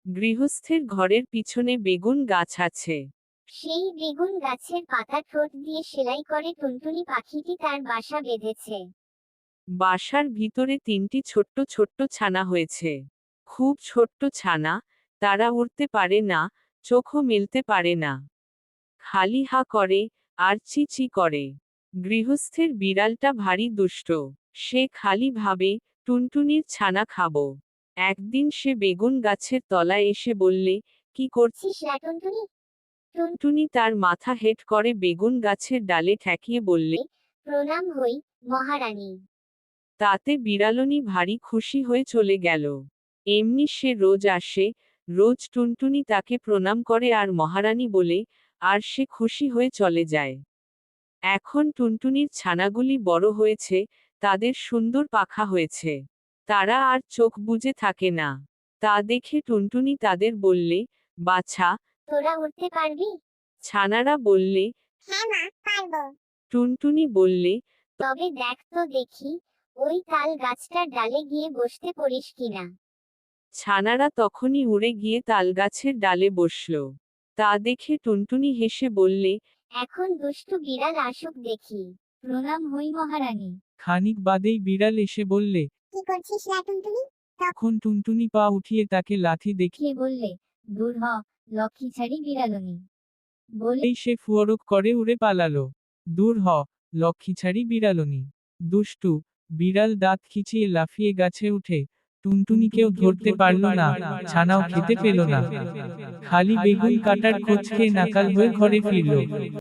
গৃহস্থের ঘরের পিছনে বেগুন গাছ আছে। সেই বেগুন গাছের পাতা ঠোঁট দিয়ে সেলাই করে টুনটুনি পাখিটি তার বাসা বেঁধেছে। বাসার ভিতরে 3টি ছোট্ট ছোট্ট ছানা হয়েছে। খুব ছোট্ট ছানা, তারা উড়তে পারে না, চোখও মেলতে পারে না। খালি হা করে, আর চি চি করে। গৃহস্থের বিড়ালটা ভারী দুষ্ট। সে খালি ভাবে, টুনটুনির ছানা খাবো। একদিন সে বেগুন গাছের তলায় এসে বললে, কি করছিস ছিস রা টুনটুনি? টুনটুনি তার মাথা হেঁট করে বেগুন গাছের ডালে ঠেকিয়ে বললে, প্রণাম হই, মহারানী। তাতে বিড়ালনি ভারী খুশি হয়ে চলে গেল। এমনি সে রোজ আসে, রোজ টুনটুনি তাকে প্রণাম করে আর মহারানী বলে, আর সে খুশি হয়ে চলে যায়। এখন টুনটুনির ছানাগুলি বড় হয়েছে, তাদের সুন্দর পাখা হয়েছে। তারা আর চোখ বুজে থাকে না। তা দেখে টুনটুনি তাদের বললে, বাছা, তোরা উড়তে পারবি? ছানারা বললে, হ্যাঁ মা, পারবো। টুনটুনি বললে, তবে দেখ তো দেখি, ওই তাল গাছটার ডালে গিয়ে বসতে পারিস কিনা। ছানারা তখনই উড়ে গিয়ে তালগাছের ডালে বসল। তা দেখে টুনটুনি হেসে বললে, এখন দুষ্টু বিড়াল আসুক দেখি। প্রণাম হই মহারানী। খানিক বাদেই বিড়াল এসে বললে, কি করছিস রা টুনটুনি? তখন টুনটুনি পা উঠিয়ে তাকে লাথি দেখিয়ে কে বললে, দূর হ, লক্ষ্মী ছাড়ি বিড়ালনি। বলে বলেই সে ফুয়রক করে উড়ে পালালো। দূর হ, লক্ষ্মীছাড়ি বিড়ালনি। দুষ্টু বিড়াল দাঁত খিচিয়ে লাফিয়ে গাছে উঠে, টুনটুনিকেও ধরতে পারল না, ছানাও খেতে পেল না। খালি বেগুন কাটার খোঁজ খেয়ে নাকাল হয়ে ঘরে ফিরল।